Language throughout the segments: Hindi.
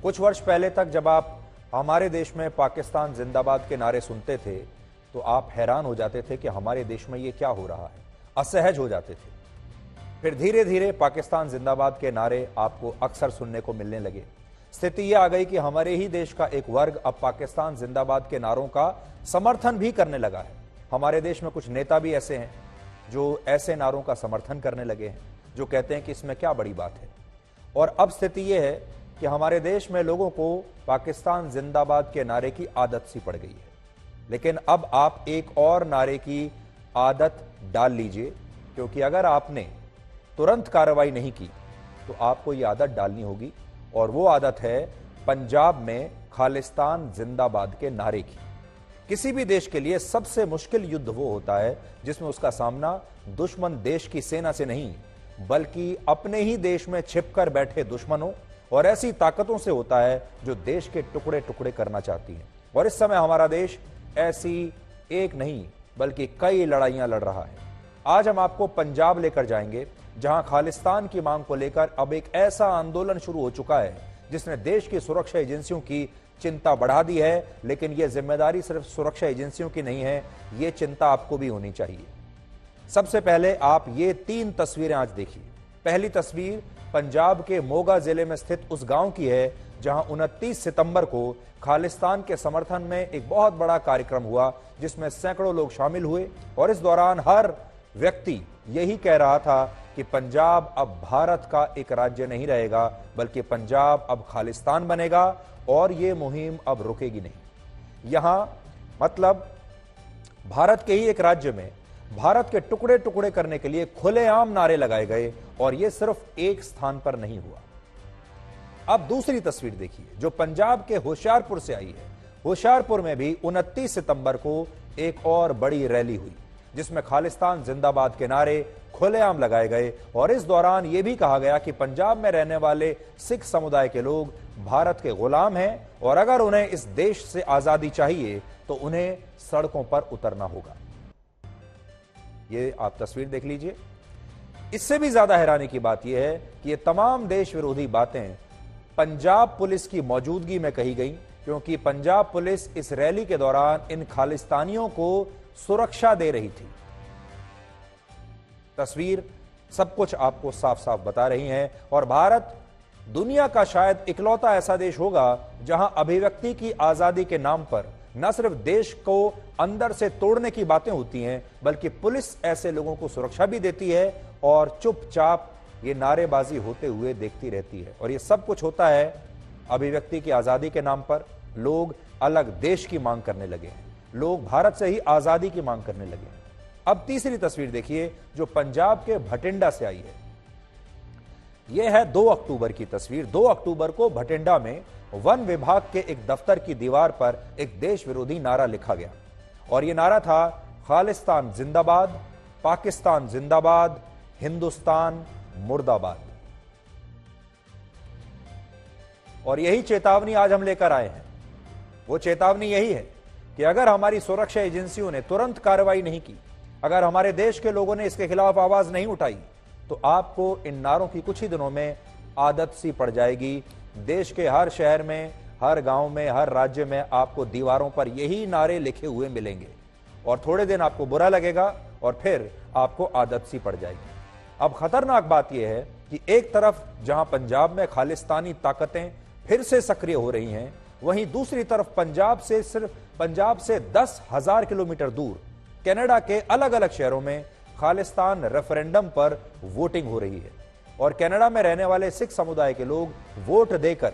कुछ वर्ष पहले तक जब आप हमारे देश में पाकिस्तान जिंदाबाद के नारे सुनते थे तो आप हैरान हो जाते थे कि हमारे देश में ये क्या हो रहा है, असहज हो जाते थे। फिर धीरे धीरे पाकिस्तान जिंदाबाद के नारे आपको अक्सर सुनने को मिलने लगे। स्थिति यह आ गई कि हमारे ही देश का एक वर्ग अब पाकिस्तान जिंदाबाद के नारों का समर्थन भी करने लगा है। हमारे देश में कुछ नेता भी ऐसे हैं जो ऐसे नारों का समर्थन करने लगे हैं, जो कहते हैं कि इसमें क्या बड़ी बात है। और अब स्थिति यह है कि हमारे देश में लोगों को पाकिस्तान जिंदाबाद के नारे की आदत सी पड़ गई है। लेकिन अब आप एक और नारे की आदत डाल लीजिए, क्योंकि अगर आपने तुरंत कार्रवाई नहीं की तो आपको यह आदत डालनी होगी। और वो आदत है पंजाब में खालिस्तान जिंदाबाद के नारे की। किसी भी देश के लिए सबसे मुश्किल युद्ध वो होता है जिसमें उसका सामना दुश्मन देश की सेना से नहीं, बल्कि अपने ही देश में छिपकर बैठे दुश्मनों और ऐसी ताकतों से होता है जो देश के टुकड़े टुकड़े करना चाहती हैं। और इस समय हमारा देश ऐसी एक नहीं बल्कि कई लड़ाइयां लड़ रहा है। आज हम आपको पंजाब लेकर जाएंगे, जहां खालिस्तान की मांग को लेकर अब एक ऐसा आंदोलन शुरू हो चुका है जिसने देश की सुरक्षा एजेंसियों की चिंता बढ़ा दी है। लेकिन यह जिम्मेदारी सिर्फ सुरक्षा एजेंसियों की नहीं है, यह चिंता आपको भी होनी चाहिए। सबसे पहले आप ये 3 तस्वीरें आज देखिए। पहली तस्वीर पंजाब के मोगा जिले में स्थित उस गांव की है जहां 29 सितंबर को खालिस्तान के समर्थन में एक बहुत बड़ा कार्यक्रम हुआ, जिसमें सैकड़ों लोग शामिल हुए। और इस दौरान हर व्यक्ति यही कह रहा था कि पंजाब अब भारत का एक राज्य नहीं रहेगा, बल्कि पंजाब अब खालिस्तान बनेगा और यह मुहिम अब रुकेगी नहीं। यहां मतलब भारत के ही एक राज्य में भारत के टुकड़े टुकड़े करने के लिए खुलेआम नारे लगाए गए, और यह सिर्फ एक स्थान पर नहीं हुआ। अब दूसरी तस्वीर देखिए जो पंजाब के होशियारपुर से आई है। होशियारपुर में भी 29 सितंबर को एक और बड़ी रैली हुई, जिसमें खालिस्तान जिंदाबाद के नारे खुलेआम लगाए गए। और इस दौरान यह भी कहा गया कि पंजाब में रहने वाले सिख समुदाय के लोग भारत के गुलाम हैं, और अगर उन्हें इस देश से आजादी चाहिए तो उन्हें सड़कों पर उतरना होगा। ये आप तस्वीर देख लीजिए। इससे भी ज्यादा हैरानी की बात यह है कि ये तमाम देश विरोधी बातें पंजाब पुलिस की मौजूदगी में कही गई, क्योंकि पंजाब पुलिस इस रैली के दौरान इन खालिस्तानियों को सुरक्षा दे रही थी। तस्वीर सब कुछ आपको साफ साफ बता रही है। और भारत दुनिया का शायद इकलौता ऐसा देश होगा जहां अभिव्यक्ति की आजादी के नाम पर न सिर्फ देश को अंदर से तोड़ने की बातें होती हैं, बल्कि पुलिस ऐसे लोगों को सुरक्षा भी देती है और चुपचाप ये नारेबाजी होते हुए देखती रहती है। और ये सब कुछ होता है अभिव्यक्ति की आजादी के नाम पर। लोग अलग देश की मांग करने लगे हैं, लोग भारत से ही आजादी की मांग करने लगे हैं। अब तीसरी तस्वीर देखिए जो पंजाब के भटिंडा से आई है। यह है 2 अक्टूबर की तस्वीर। 2 अक्टूबर को भटिंडा में वन विभाग के एक दफ्तर की दीवार पर एक देश विरोधी नारा लिखा गया, और यह नारा था खालिस्तान जिंदाबाद, पाकिस्तान जिंदाबाद, हिंदुस्तान मुर्दाबाद। और यही चेतावनी आज हम लेकर आए हैं। वो चेतावनी यही है कि अगर हमारी सुरक्षा एजेंसियों ने तुरंत कार्रवाई नहीं की, अगर हमारे देश के लोगों ने इसके खिलाफ आवाज नहीं उठाई, तो आपको इन नारों की कुछ ही दिनों में आदत सी पड़ जाएगी। देश के हर शहर में, हर गांव में, हर राज्य में आपको दीवारों पर यही नारे लिखे हुए मिलेंगे, और थोड़े दिन आपको बुरा लगेगा और फिर आपको आदत सी पड़ जाएगी। अब खतरनाक बात यह है कि एक तरफ जहां पंजाब में खालिस्तानी ताकतें फिर से सक्रिय हो रही हैं, वहीं दूसरी तरफ पंजाब से 10,000 किलोमीटर दूर कनाडा के अलग अलग शहरों में खालिस्तान रेफरेंडम पर वोटिंग हो रही है। और कनाडा में रहने वाले सिख समुदाय के लोग वोट देकर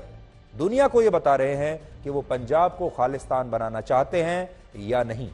दुनिया को यह बता रहे हैं कि वो पंजाब को खालिस्तान बनाना चाहते हैं या नहीं।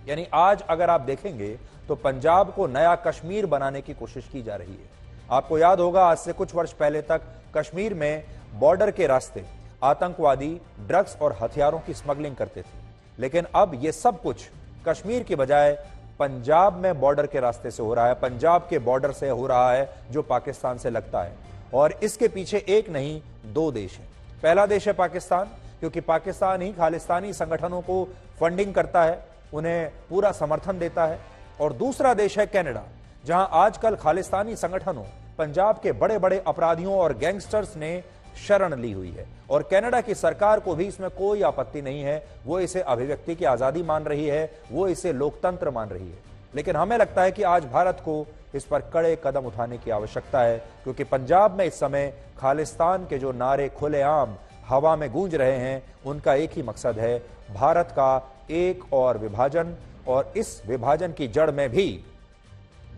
यानी आज अगर आप देखेंगे तो पंजाब को नया कश्मीर बनाने की कोशिश की जा रही है। आपको याद होगा आज से कुछ वर्ष पहले तक कश्मीर में बॉर्डर के रास्ते आतंकवादी ड्रग्स और हथियारों की स्मगलिंग करते थे, लेकिन अब यह सब कुछ कश्मीर की बजाय पंजाब में बॉर्डर के रास्ते से हो रहा है, पंजाब के बॉर्डर से हो रहा है जो पाकिस्तान से लगता है। और इसके पीछे एक नहीं 2 देश हैं। पहला देश है पाकिस्तान, क्योंकि पाकिस्तान ही खालिस्तानी संगठनों को फंडिंग करता है, उन्हें पूरा समर्थन देता है। और दूसरा देश है कनाडा, जहां आजकल खालिस्तानी संगठनों, पंजाब के बड़े बड़े अपराधियों और गैंगस्टर्स ने शरण ली हुई है और कनाडा की सरकार को भी इसमें कोई आपत्ति नहीं है। वो इसे अभिव्यक्ति की आजादी मान रही है, वो इसे लोकतंत्र मान रही है। लेकिन हमें लगता है कि आज भारत को इस पर कड़े कदम उठाने की आवश्यकता है, क्योंकि पंजाब में इस समय खालिस्तान के जो नारे खुलेआम हवा में गूंज रहे हैं, उनका एक ही मकसद है, भारत का एक और विभाजन, और इस विभाजन की जड़ में भी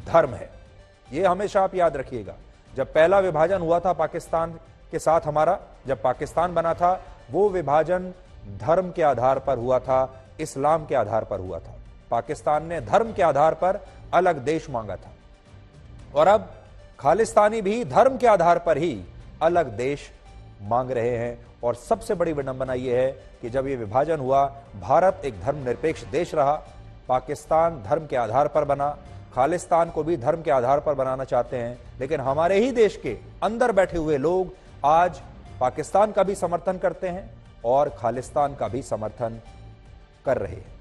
धर्म है। यह हमेशा आप याद रखिएगा। जब पहला विभाजन हुआ था पाकिस्तान के साथ हमारा, जब पाकिस्तान बना था, वो विभाजन धर्म के आधार पर हुआ था, इस्लाम के आधार पर हुआ था। पाकिस्तान ने धर्म के आधार पर अलग देश मांगा था और अब खालिस्तानी भी धर्म के आधार पर ही अलग देश मांग रहे हैं। और सबसे बड़ी विडंबना यह है कि जब यह विभाजन हुआ, भारत एक धर्मनिरपेक्ष देश रहा, पाकिस्तान धर्म के आधार पर बना, खालिस्तान को भी धर्म के आधार पर बनाना चाहते हैं। लेकिन हमारे ही देश के अंदर बैठे हुए लोग आज पाकिस्तान का भी समर्थन करते हैं और खालिस्तान का भी समर्थन कर रहे हैं।